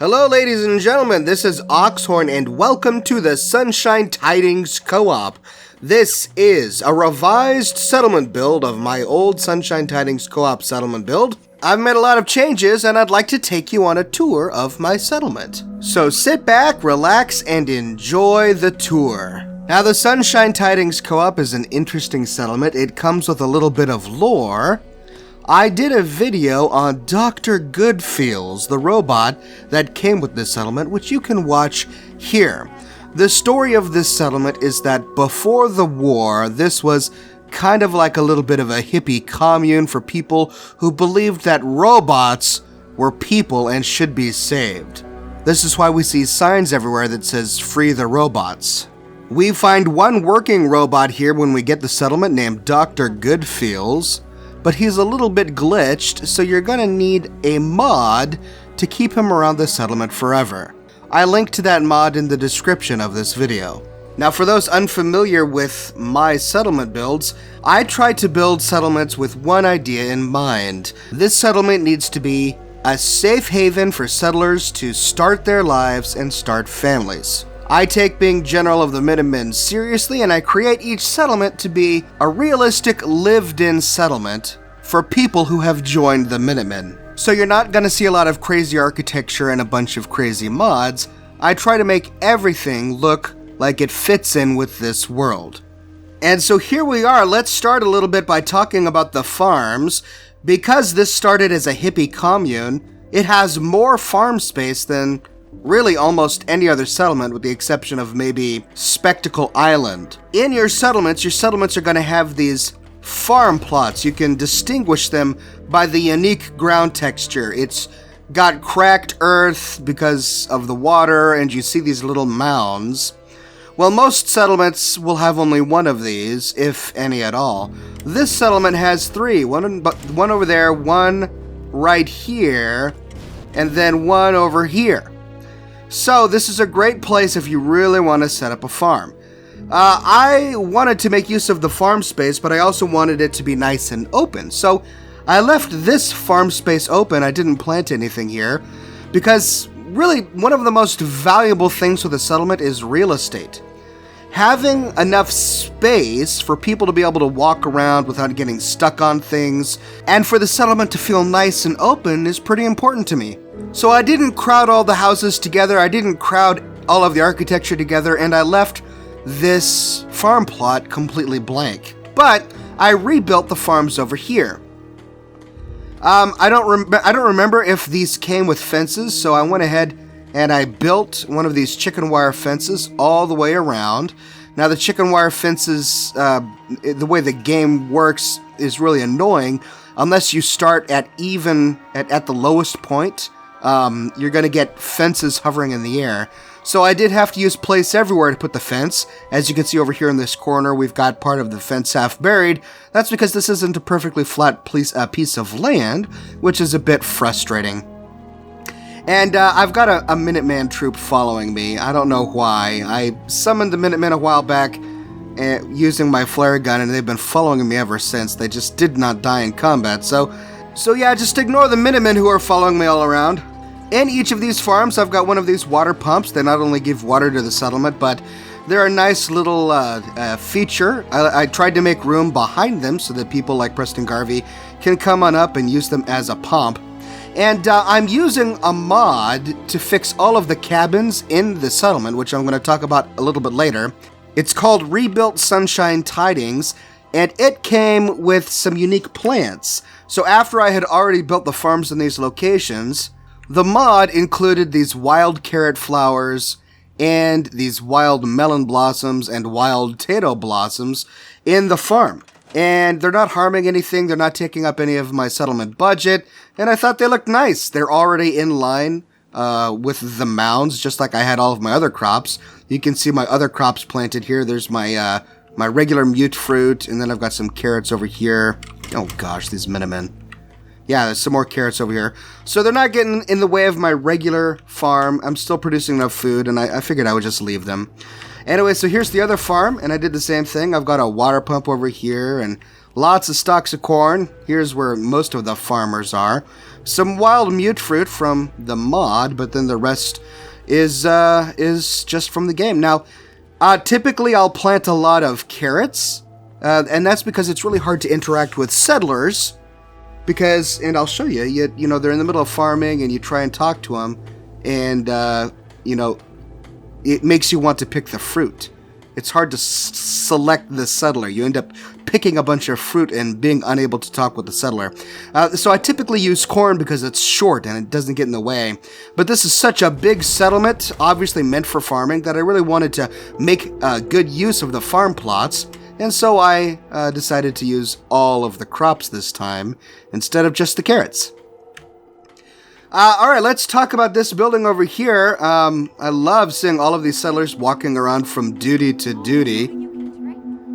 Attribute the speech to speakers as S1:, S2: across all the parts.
S1: Hello, ladies and gentlemen, this is Oxhorn, and welcome to the Sunshine Tidings Co-op. This is a revised settlement build of my old Sunshine Tidings Co-op settlement build. I've made a lot of changes, and I'd like to take you on a tour of my settlement. So sit back, relax, and enjoy the tour. Now, the Sunshine Tidings Co-op is an interesting settlement. It comes with a little bit of lore. I did a video on Dr. Goodfeels, the robot that came with this settlement, which you can watch here. The story of this settlement is that before the war, this was kind of like a little bit of a hippie commune for people who believed that robots were people and should be saved. This is why we see signs everywhere that says, "Free the robots." We find one working robot here when we get the settlement named Dr. Goodfeels. But he's a little bit glitched, so you're gonna need a mod to keep him around the settlement forever. I linked to that mod in the description of this video. Now, for those unfamiliar with my settlement builds, I try to build settlements with one idea in mind. This settlement needs to be a safe haven for settlers to start their lives and start families. I take being general of the Minutemen seriously, and I create each settlement to be a realistic, lived-in settlement for people who have joined the Minutemen. So you're not going to see a lot of crazy architecture and a bunch of crazy mods. I try to make everything look like it fits in with this world. And so here we are. Let's start a little bit by talking about the farms. Because this started as a hippie commune, it has more farm space than really almost any other settlement, with the exception of maybe Spectacle Island. In your settlements are going to have these farm plots. You can distinguish them by the unique ground texture. It's got cracked earth because of the water, and you see these little mounds. Well, most settlements will have only one of these, if any at all. This settlement has three, one over there, one right here, and then one over here. So this is a great place if you really want to set up a farm. I wanted to make use of the farm space, but I also wanted it to be nice and open. So I left this farm space open. I didn't plant anything here because really one of the most valuable things with a settlement is real estate. Having enough space for people to be able to walk around without getting stuck on things, and for the settlement to feel nice and open, is pretty important to me. So I didn't crowd all the houses together, I didn't crowd all of the architecture together, and I left this farm plot completely blank. But I rebuilt the farms over here. I don't remember if these came with fences, so I went ahead and I built one of these chicken wire fences all the way around. Now, the chicken wire fences, the way the game works is really annoying. Unless you start at the lowest point, you're going to get fences hovering in the air. So I did have to use place everywhere to put the fence. As you can see over here in this corner, we've got part of the fence half buried. That's because this isn't a perfectly flat piece of land, which is a bit frustrating. And I've got a Minuteman troop following me. I don't know why. I summoned the Minutemen a while back using my flare gun, and they've been following me ever since. They just did not die in combat. So yeah, just ignore the Minutemen who are following me all around. In each of these farms, I've got one of these water pumps. They not only give water to the settlement, but they're a nice little feature. I tried to make room behind them so that people like Preston Garvey can come on up and use them as a pump. And I'm using a mod to fix all of the cabins in the settlement, which I'm going to talk about a little bit later. It's called Rebuilt Sunshine Tidings, and it came with some unique plants. So after I had already built the farms in these locations, the mod included these wild carrot flowers and these wild melon blossoms and wild potato blossoms in the farm. And they're not harming anything, they're not taking up any of my settlement budget, and I thought they looked nice. They're already in line with the mounds, just like I had all of my other crops. You can see my other crops planted here. There's my regular mute fruit, and then I've got some carrots over here. Oh gosh, these Minutemen. Yeah, there's some more carrots over here. So they're not getting in the way of my regular farm. I'm still producing enough food, and I figured I would just leave them. Anyway, so here's the other farm, and I did the same thing. I've got a water pump over here, and lots of stalks of corn. Here's where most of the farmers are. some wild mute fruit from the mod, but then the rest is just from the game. Now, typically I'll plant a lot of carrots, and that's because it's really hard to interact with settlers. Because, and I'll show you, you know, they're in the middle of farming, and you try and talk to them, and you know, it makes you want to pick the fruit. It's hard to select the settler. You end up picking a bunch of fruit and being unable to talk with the settler. So I typically use corn because it's short and it doesn't get in the way. But this is such a big settlement, obviously meant for farming, that I really wanted to make good use of the farm plots. And so I decided to use all of the crops this time instead of just the carrots. All right, let's talk about this building over here. I love seeing all of these settlers walking around from duty to duty.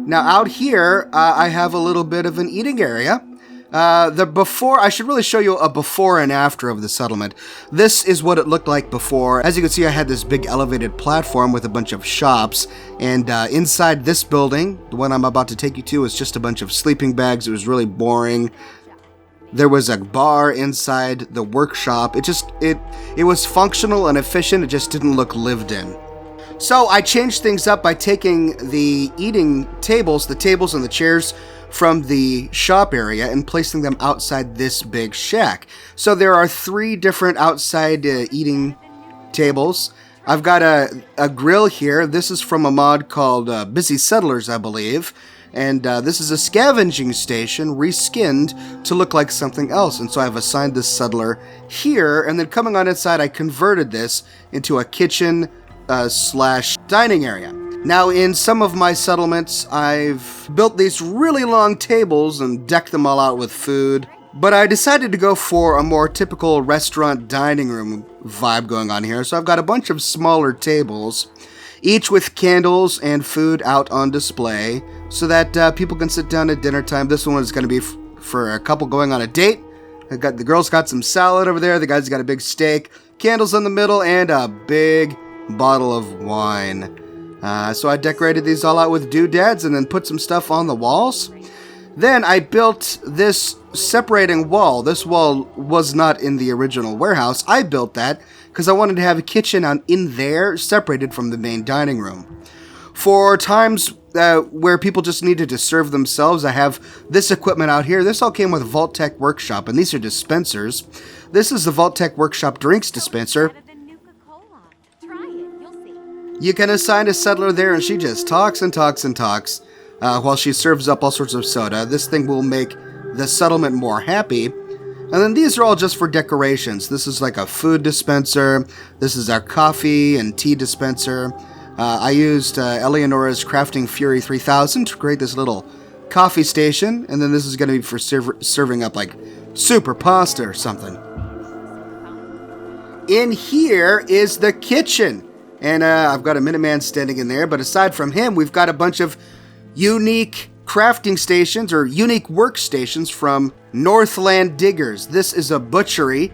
S1: Now out here, I have a little bit of an eating area. I should really show you a before and after of the settlement. This is what it looked like before. As you can see, I had this big elevated platform with a bunch of shops, and inside this building, the one I'm about to take you to, is just a bunch of sleeping bags. It was really boring. There was a bar inside the workshop. It was functional and efficient. It just didn't look lived in. So I changed things up by taking the eating tables, the tables and the chairs from the shop area and placing them outside this big shack. So there are 3 different outside eating tables. I've got a grill here. This is from a mod called Busy Settlers, I believe. And this is a scavenging station reskinned to look like something else. And so I've assigned this settler here. And then coming on inside, I converted this into a kitchen slash dining area. Now, in some of my settlements, I've built these really long tables and decked them all out with food, but I decided to go for a more typical restaurant dining room vibe going on here, so I've got a bunch of smaller tables, each with candles and food out on display, so that people can sit down at dinner time. This one is going to be for a couple going on a date. The girl's got some salad over there, the guy's got a big steak, candles in the middle, and a big bottle of wine. So I decorated these all out with doodads and then put some stuff on the walls. Then I built this separating wall. This wall was not in the original warehouse. I built that because I wanted to have a kitchen in there separated from the main dining room. For times where people just needed to serve themselves, I have this equipment out here. This all came with Vault-Tec Workshop, and these are dispensers. This is the Vault-Tec Workshop drinks dispenser. You can assign a settler there, and she just talks and talks and talks while she serves up all sorts of soda. This thing will make the settlement more happy. And then these are all just for decorations. This is like a food dispenser. This is our coffee and tea dispenser. I used Eleonora's Crafting Fury 3000 to create this little coffee station. And then this is going to be for serving up like super pasta or something. In here is the kitchen. And I've got a Minuteman standing in there, but aside from him, we've got a bunch of unique crafting stations or unique workstations from Northland Diggers. This is a butchery.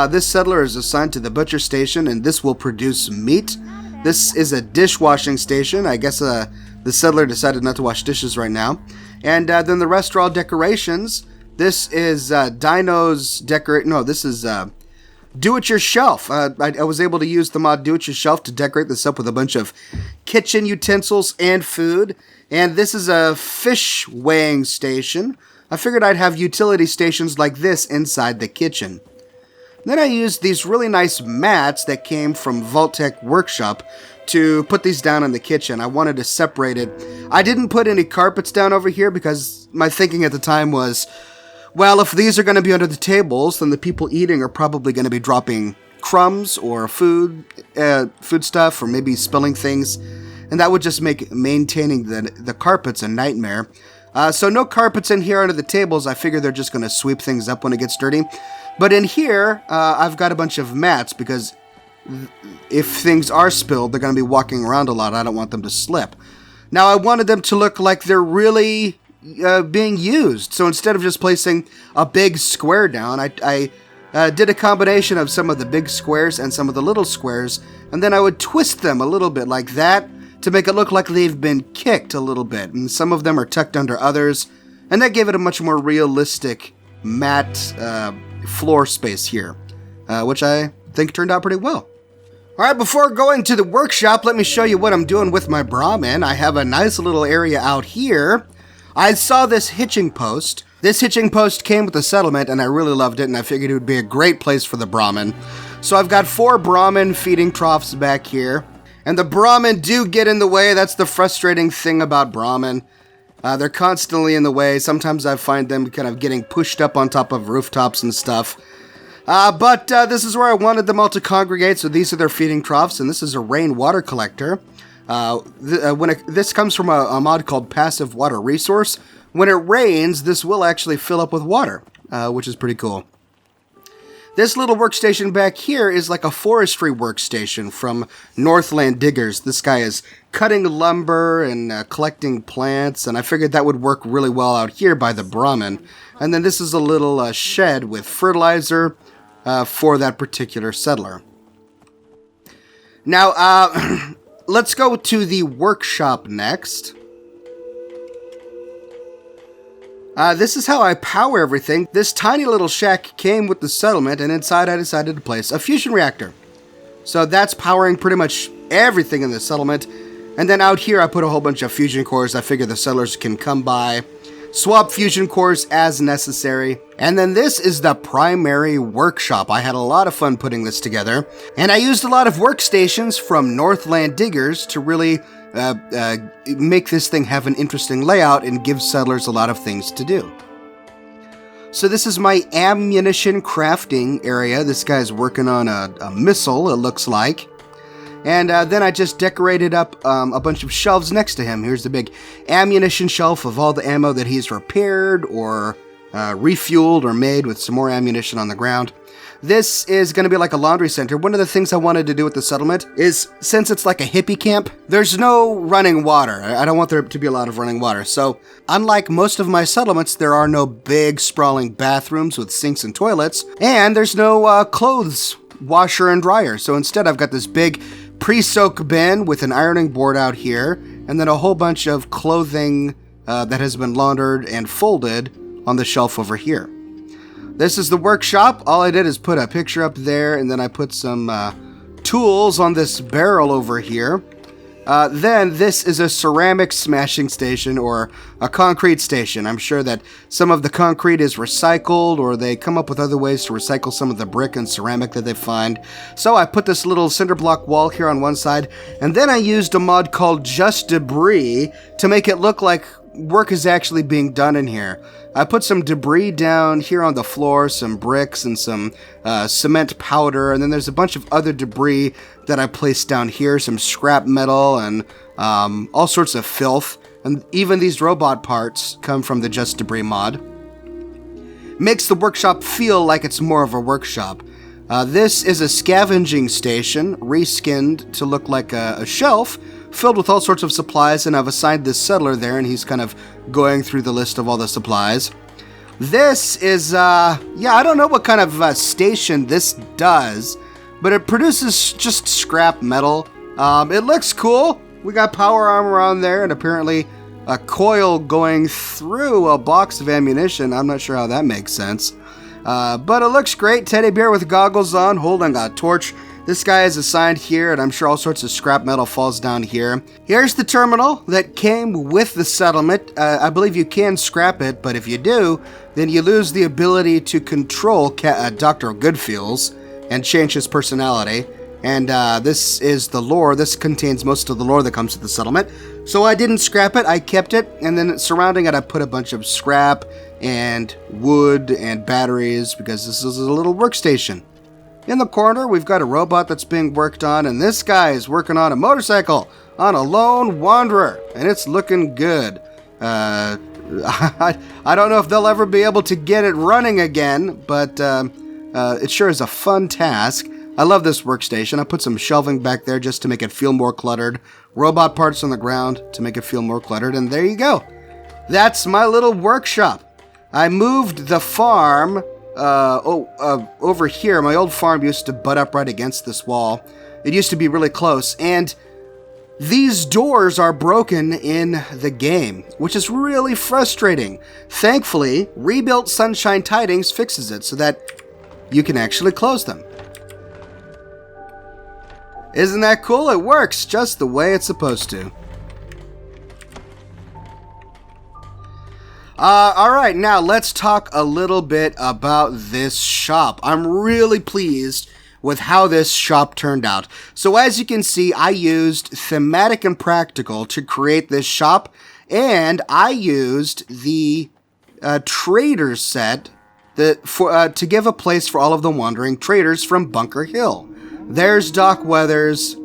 S1: This settler is assigned to the butcher station, and this will produce meat. This is a dishwashing station. I guess the settler decided not to wash dishes right now. And then the rest are all decorations. This is Dino's this is Do-It-Yourself. I was able to use the mod Do-It-Yourself to decorate this up with a bunch of kitchen utensils and food. And this is a fish weighing station. I figured I'd have utility stations like this inside the kitchen. Then I used these really nice mats that came from Vault-Tec Workshop to put these down in the kitchen. I wanted to separate it. I didn't put any carpets down over here because my thinking at the time was, well, if these are going to be under the tables, then the people eating are probably going to be dropping crumbs or food stuff, or maybe spilling things, and that would just make maintaining the carpets a nightmare. So no carpets in here under the tables. I figure they're just going to sweep things up when it gets dirty. But in here, I've got a bunch of mats because if things are spilled, they're going to be walking around a lot. I don't want them to slip. Now, I wanted them to look like they're really being used. So instead of just placing a big square down, I did a combination of some of the big squares and some of the little squares, and then I would twist them a little bit like that to make it look like they've been kicked a little bit. And some of them are tucked under others, and that gave it a much more realistic mat floor space here, which I think turned out pretty well. Alright, before going to the workshop, let me show you what I'm doing with my Brahman. I have a nice little area out here. I saw this hitching post. This hitching post came with the settlement, and I really loved it, and I figured it would be a great place for the Brahman. So I've got 4 Brahman feeding troughs back here, and the Brahman do get in the way. That's the frustrating thing about Brahman. They're constantly in the way. Sometimes I find them kind of getting pushed up on top of rooftops and stuff. But this is where I wanted them all to congregate, so these are their feeding troughs, and this is a rainwater collector. This comes from a mod called Passive Water Resource. When it rains, this will actually fill up with water, which is pretty cool. This little workstation back here is like a forestry workstation from Northland Diggers. This guy is cutting lumber and collecting plants, and I figured that would work really well out here by the Brahman. And then this is a little shed with fertilizer for that particular settler. Now, let's go to the workshop next. This is how I power everything. This tiny little shack came with the settlement, and inside I decided to place a fusion reactor. So that's powering pretty much everything in the settlement. And then out here I put a whole bunch of fusion cores. I figure the settlers can come by, swap fusion cores as necessary. And then this is the primary workshop. I had a lot of fun putting this together. And I used a lot of workstations from Northland Diggers to really make this thing have an interesting layout and give settlers a lot of things to do. So this is my ammunition crafting area. This guy's working on a missile, it looks like. And then I just decorated up a bunch of shelves next to him. Here's the big ammunition shelf of all the ammo that he's repaired or refueled or made with some more ammunition on the ground. This is going to be like a laundry center. One of the things I wanted to do with the settlement is, since it's like a hippie camp, there's no running water. I don't want there to be a lot of running water. So, unlike most of my settlements, there are no big, sprawling bathrooms with sinks and toilets, and there's no clothes washer and dryer. So instead, I've got this big pre-soak bin with an ironing board out here, and then a whole bunch of clothing that has been laundered and folded on the shelf over here. This is the workshop. All I did is put a picture up there, and then I put some tools on this barrel over here. Then this is a ceramic smashing station or a concrete station. I'm sure that some of the concrete is recycled, or they come up with other ways to recycle some of the brick and ceramic that they find. So I put this little cinder block wall here on one side, and then I used a mod called Just Debris to make it look like work is actually being done in here. I put some debris down here on the floor, some bricks and some cement powder, and then there's a bunch of other debris that I placed down here, some scrap metal and all sorts of filth, and even these robot parts come from the Just Debris mod. Makes the workshop feel like it's more of a workshop. This is a scavenging station, reskinned to look like a shelf, filled with all sorts of supplies, and I've assigned this settler there, and he's kind of going through the list of all the supplies. This is, I don't know what kind of station this does, but it produces just scrap metal. It looks cool. We got power armor on there, and apparently a coil going through a box of ammunition. I'm not sure how that makes sense. But it looks great. Teddy bear with goggles on, holding a torch. This guy is assigned here, and I'm sure all sorts of scrap metal falls down here. Here's the terminal that came with the settlement. I believe you can scrap it, but if you do, then you lose the ability to control Dr. Goodfeels and change his personality. And this is the lore. This contains most of the lore that comes with the settlement. So I didn't scrap it, I kept it, and then surrounding it I put a bunch of scrap and wood and batteries because this is a little workstation. In the corner, we've got a robot that's being worked on, and this guy is working on a motorcycle on a lone wanderer, and it's looking good. I don't know if they'll ever be able to get it running again, but it sure is a fun task. I love this workstation. I put some shelving back there just to make it feel more cluttered. Robot parts on the ground to make it feel more cluttered, and there you go. That's my little workshop. I moved the farm over here. My old farm used to butt up right against this wall. It used to be really close, and these doors are broken in the game, which is really frustrating. Thankfully, Rebuilt Sunshine Tidings fixes it so that you can actually close them. Isn't that cool? It works just the way it's supposed to. Alright, now let's talk a little bit about this shop. I'm really pleased with how this shop turned out. So as you can see, I used Thematic and Practical to create this shop, and I used the trader set to give a place for all of the wandering traders from Bunker Hill. There's Doc Weathers,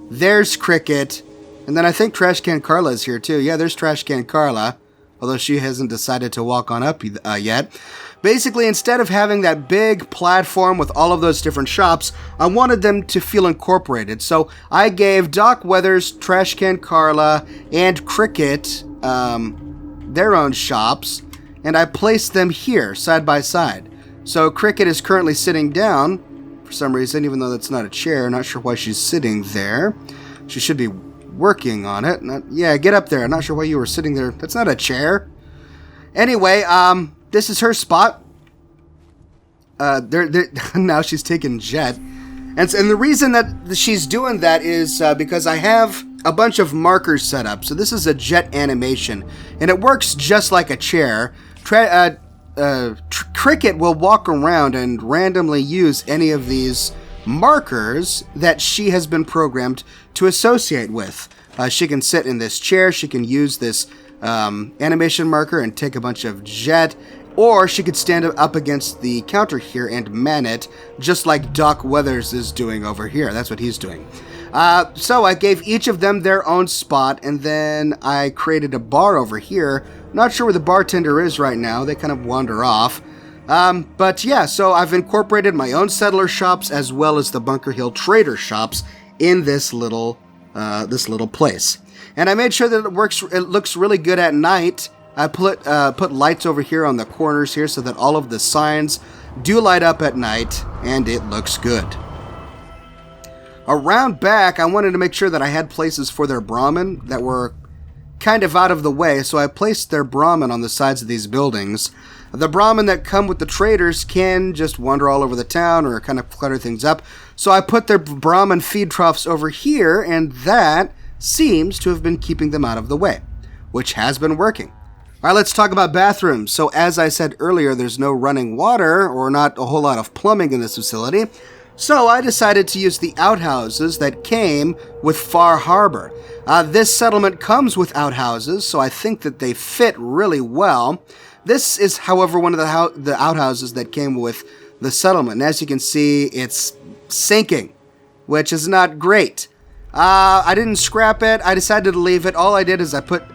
S1: there's Cricket, and then I think Trash Can Carla is here too. Yeah, there's Trash Can Carla, although she hasn't decided to walk on up yet. Basically, instead of having that big platform with all of those different shops, I wanted them to feel incorporated. So I gave Doc Weathers, Trash Can Carla, and Cricket their own shops, and I placed them here, side by side. So Cricket is currently sitting down, for some reason, even though that's not a chair. Not sure why she's sitting there. She should be working on it. Yeah, get up there. I'm not sure why you were sitting there. That's not a chair. Anyway, this is her spot. Now she's taking Jet. And the reason that she's doing that is because I have a bunch of markers set up. So this is a Jet animation, and it works just like a chair. Cricket will walk around and randomly use any of these markers that she has been programmed to associate with. She can sit in this chair, she can use this animation marker and take a bunch of Jet, or she could stand up against the counter here and man it, just like Doc Weathers is doing over here. That's what he's doing. So I gave each of them their own spot, and then I created a bar over here. Not sure where the bartender is right now. They kind of wander off. But yeah, so I've incorporated my own settler shops as well as the Bunker Hill trader shops in this little place. And I made sure that it looks really good at night. I put lights over here on the corners here so that all of the signs do light up at night, and it looks good. Around back, I wanted to make sure that I had places for their Brahman that were kind of out of the way, so I placed their Brahman on the sides of these buildings. The Brahman that come with the traders can just wander all over the town or kind of clutter things up, so I put their Brahman feed troughs over here, and that seems to have been keeping them out of the way, which has been working. Alright, let's talk about bathrooms. So as I said earlier, there's no running water or not a whole lot of plumbing in this facility, so I decided to use the outhouses that came with Far Harbor. This settlement comes with outhouses, so I think that they fit really well. This is, however, one of the outhouses that came with the settlement. And as you can see, it's sinking, which is not great. I didn't scrap it. I decided to leave it. All I did is I put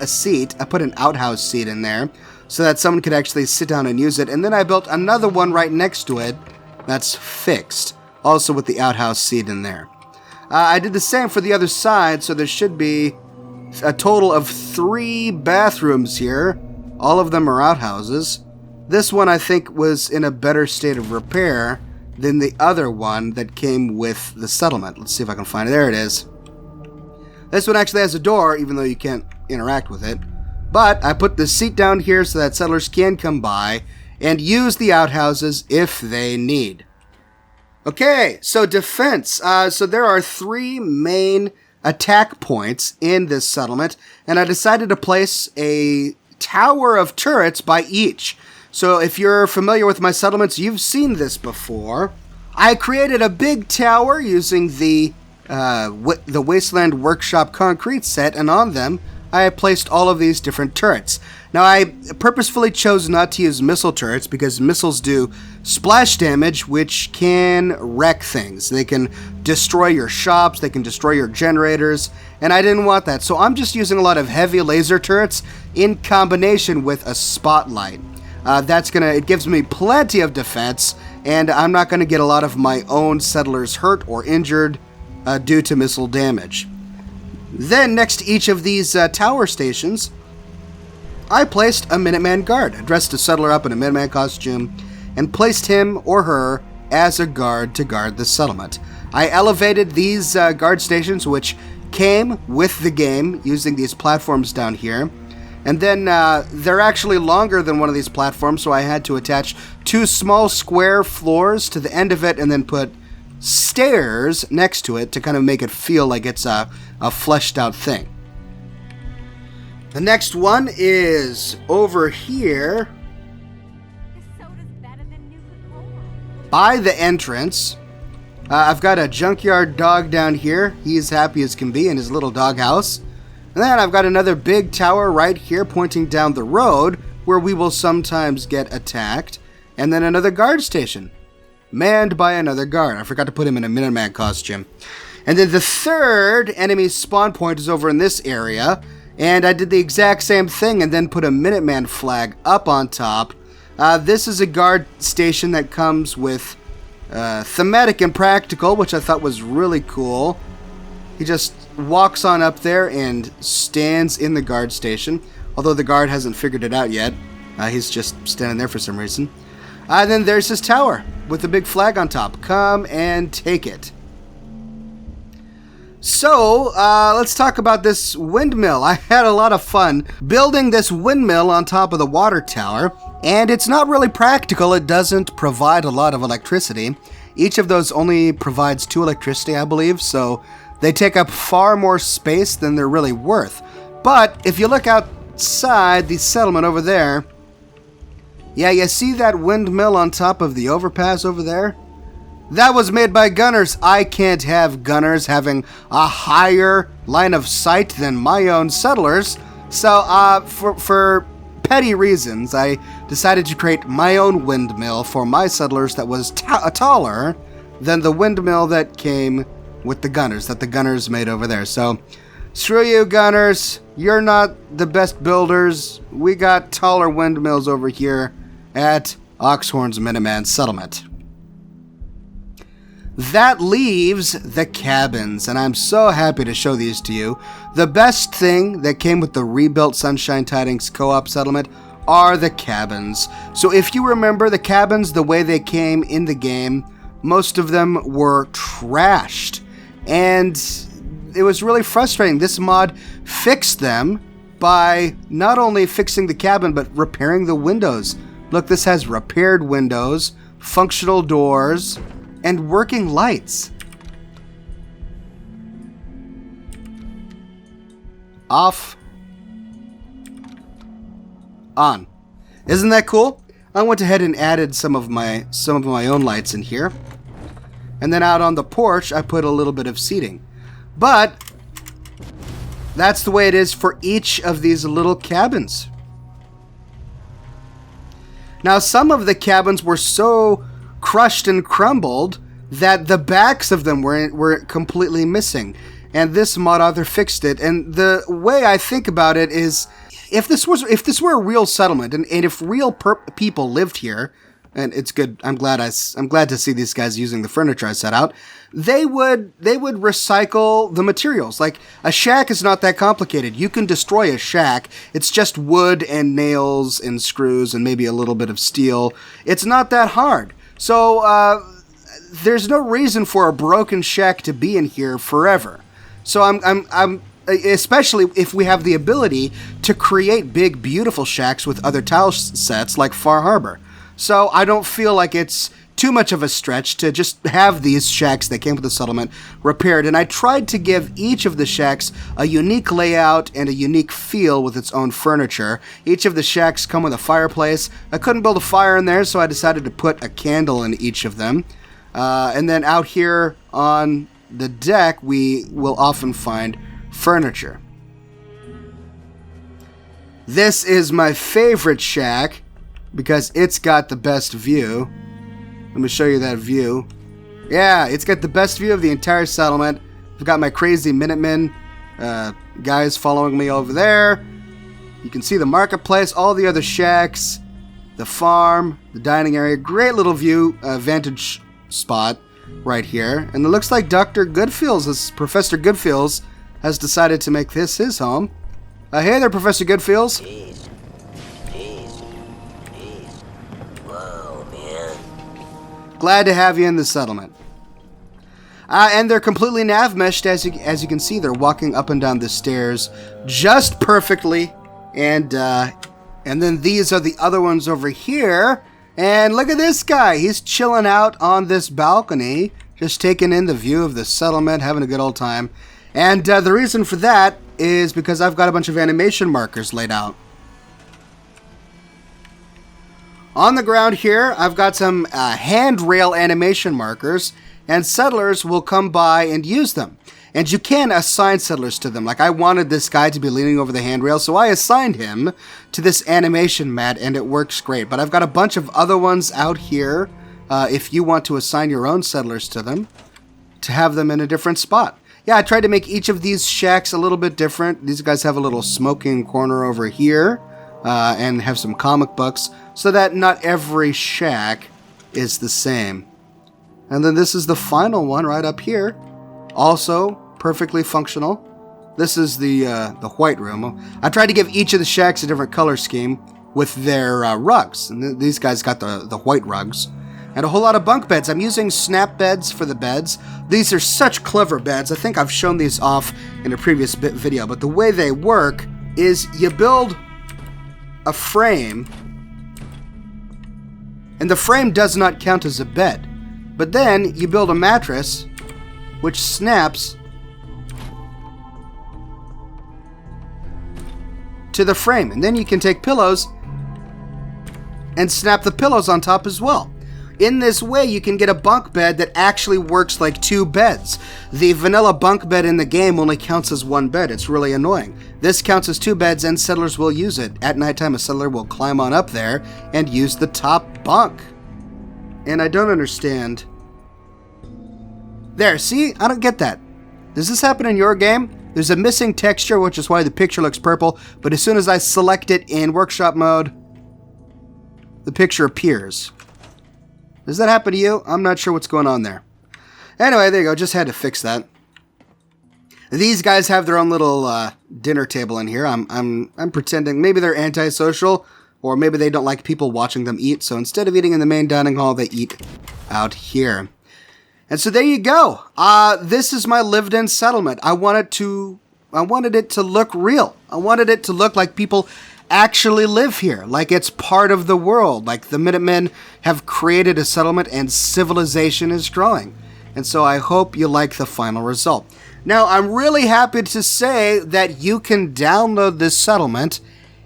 S1: an outhouse seat in there so that someone could actually sit down and use it. And then I built another one right next to it that's fixed, also with the outhouse seat in there. I did the same for the other side, so there should be a total of 3 bathrooms here. All of them are outhouses. This one, I think, was in a better state of repair than the other one that came with the settlement. Let's see if I can find it. There it is. This one actually has a door, even though you can't interact with it. But I put the seat down here so that settlers can come by and use the outhouses if they need. Okay, so defense. So there are 3 main attack points in this settlement, and I decided to place a tower of turrets by each. So if you're familiar with my settlements, you've seen this before. I created a big tower using the Wasteland Workshop concrete set, and on them I placed all of these different turrets. Now, I purposefully chose not to use missile turrets because missiles do splash damage, which can wreck things. They can destroy your shops, they can destroy your generators, and I didn't want that. So I'm just using a lot of heavy laser turrets in combination with a spotlight. It gives me plenty of defense, and I'm not gonna get a lot of my own settlers hurt or injured due to missile damage. Then, next to each of these tower stations, I placed a Minuteman guard. I dressed a settler up in a Minuteman costume and placed him or her as a guard to guard the settlement. I elevated these guard stations, which came with the game, using these platforms down here. And then they're actually longer than one of these platforms, so I had to attach 2 small square floors to the end of it and then put stairs next to it to kind of make it feel like it's a fleshed out thing. The next one is over here by the entrance. I've got a junkyard dog down here. He's happy as can be in his little doghouse. And then I've got another big tower right here pointing down the road where we will sometimes get attacked. And then another guard station manned by another guard. I forgot to put him in a Minuteman costume. And then the third enemy spawn point is over in this area. And I did the exact same thing and then put a Minuteman flag up on top. This is a guard station that comes with thematic and practical, which I thought was really cool. He just walks on up there and stands in the guard station, although the guard hasn't figured it out yet. He's just standing there for some reason. And then there's his tower with the big flag on top. Come and take it. So, let's talk about this windmill. I had a lot of fun building this windmill on top of the water tower, and it's not really practical. It doesn't provide a lot of electricity. Each of those only provides 2 electricity, I believe, so they take up far more space than they're really worth. But if you look outside the settlement over there, yeah, you see that windmill on top of the overpass over there? That was made by gunners. I can't have gunners having a higher line of sight than my own settlers. So, for petty reasons, I decided to create my own windmill for my settlers that was taller than the windmill that came with the gunners, that the gunners made over there. So, screw you, gunners. You're not the best builders. We got taller windmills over here at Oxhorn's Minuteman settlement. That leaves the cabins, and I'm so happy to show these to you. The best thing that came with the rebuilt Sunshine Tidings co-op settlement are the cabins. So if you remember the cabins the way they came in the game, most of them were trashed, and it was really frustrating. This mod fixed them by not only fixing the cabin, but repairing the windows. Look, this has repaired windows, functional doors, and working lights. Off. On. Isn't that cool? I went ahead and added some of my own lights in here. And then out on the porch, I put a little bit of seating. But that's the way it is for each of these little cabins. Now, some of the cabins were so crushed and crumbled that the backs of them were completely missing, and this mod author fixed it. And the way I think about it is, if this were a real settlement, and if real people lived here, and it's good, I'm glad to see these guys using the furniture I set out. They would recycle the materials. Like, a shack is not that complicated. You can destroy a shack. It's just wood and nails and screws and maybe a little bit of steel. It's not that hard. So, there's no reason for a broken shack to be in here forever. So I'm especially if we have the ability to create big, beautiful shacks with other tile sets like Far Harbor. So I don't feel like it's too much of a stretch to just have these shacks that came with the settlement repaired. And I tried to give each of the shacks a unique layout and a unique feel with its own furniture. Each of the shacks come with a fireplace. I couldn't build a fire in there, so I decided to put a candle in each of them. And then out here on the deck, we will often find furniture. This is my favorite shack because it's got the best view. Let me show you that view. Yeah, it's got the best view of the entire settlement. I've got my crazy Minutemen guys following me over there. You can see the marketplace, all the other shacks, the farm, the dining area. Great little view, vantage spot right here. And it looks like Professor Goodfields has decided to make this his home. Hey there, Professor Goodfields.
S2: Peace. Whoa, man.
S1: Glad to have you in the settlement. And they're completely nav meshed, as you can see. They're walking up and down the stairs just perfectly. And then these are the other ones over here. And look at this guy. He's chilling out on this balcony, just taking in the view of the settlement, having a good old time. And the reason for that is because I've got a bunch of animation markers laid out. On the ground here, I've got some handrail animation markers, and settlers will come by and use them. And you can assign settlers to them. Like, I wanted this guy to be leaning over the handrail, so I assigned him to this animation mat, and it works great. But I've got a bunch of other ones out here, if you want to assign your own settlers to them, to have them in a different spot. Yeah, I tried to make each of these shacks a little bit different. These guys have a little smoking corner over here, and have some comic books, so that not every shack is the same. And then this is the final one right up here. Also perfectly functional. This is the white room. I tried to give each of the shacks a different color scheme with their rugs. And these guys got the white rugs. And a whole lot of bunk beds. I'm using snap beds for the beds. These are such clever beds. I think I've shown these off in a previous video. But the way they work is you build a frame. And the frame does not count as a bed. But then you build a mattress which snaps to the frame. And then you can take pillows and snap the pillows on top as well. In this way, you can get a bunk bed that actually works like two beds. The vanilla bunk bed in the game only counts as one bed. It's really annoying. This counts as two beds, and settlers will use it. At nighttime, a settler will climb on up there and use the top bunk. And I don't understand. There, see? I don't get that. Does this happen in your game? There's a missing texture, which is why the picture looks purple, but as soon as I select it in workshop mode, the picture appears. Does that happen to you? I'm not sure what's going on there. Anyway, there you go. Just had to fix that. These guys have their own little dinner table in here. I'm pretending maybe they're antisocial, or maybe they don't like people watching them eat, so instead of eating in the main dining hall, they eat out here. And so there you go. This is my lived-in settlement. I wanted it to look real. I wanted it to look like people actually live here, like it's part of the world, like the Minutemen have created a settlement and civilization is growing. And so I hope you like the final result. Now, I'm really happy to say that you can download this settlement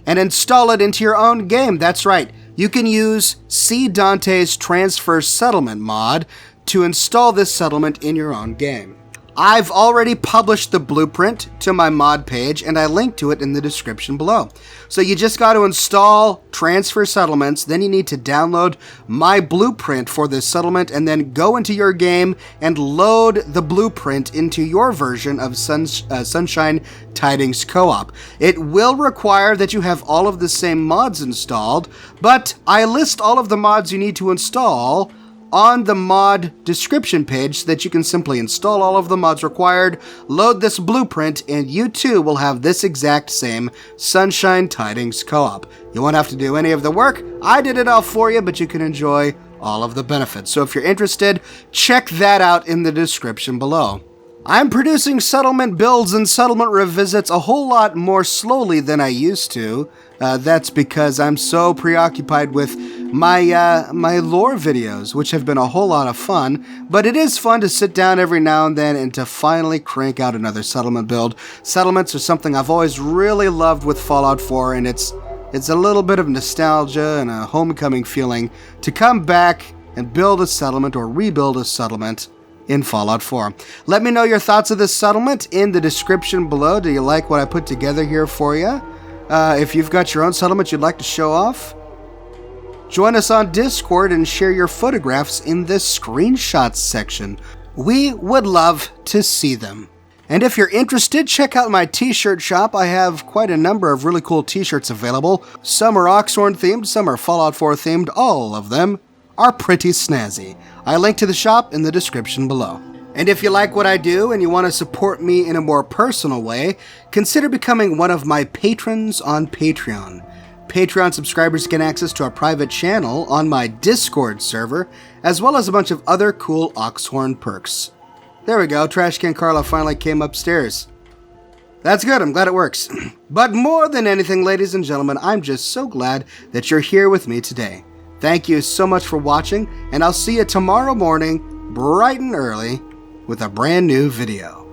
S1: and install it into your own game. That's right. You can use C. Dante's Transfer Settlement mod to install this settlement in your own game. I've already published the blueprint to my mod page, and I link to it in the description below. So you just got to install Transfer Settlements, then you need to download my blueprint for this settlement, and then go into your game and load the blueprint into your version of Sunshine Tidings Co-op. It will require that you have all of the same mods installed, but I list all of the mods you need to install on the mod description page so that you can simply install all of the mods required, load this blueprint, and you too will have this exact same Sunshine Tidings Co-op. You won't have to do any of the work. I did it all for you, but you can enjoy all of the benefits. So if you're interested, check that out in the description below. I'm producing settlement builds and settlement revisits a whole lot more slowly than I used to. That's because I'm so preoccupied with my lore videos, which have been a whole lot of fun. But it is fun to sit down every now and then and to finally crank out another settlement build. Settlements are something I've always really loved with Fallout 4, and it's a little bit of nostalgia and a homecoming feeling to come back and build a settlement or rebuild a settlement in Fallout 4. Let me know your thoughts of this settlement in the description below. Do you like what I put together here for you? If you've got your own settlement you'd like to show off, join us on Discord and share your photographs in the screenshots section. We would love to see them. And if you're interested, check out my t-shirt shop. I have quite a number of really cool t-shirts available. Some are Oxhorn themed, some are Fallout 4 themed. All of them are pretty snazzy. I link to the shop in the description below. And if you like what I do and you want to support me in a more personal way, consider becoming one of my patrons on Patreon. Patreon subscribers get access to a private channel on my Discord server, as well as a bunch of other cool Oxhorn perks. There we go, Trash Can Carla finally came upstairs. That's good. I'm glad it works. But more than anything, ladies and gentlemen, I'm just so glad that you're here with me today. Thank you so much for watching, and I'll see you tomorrow morning, bright and early, with a brand new video.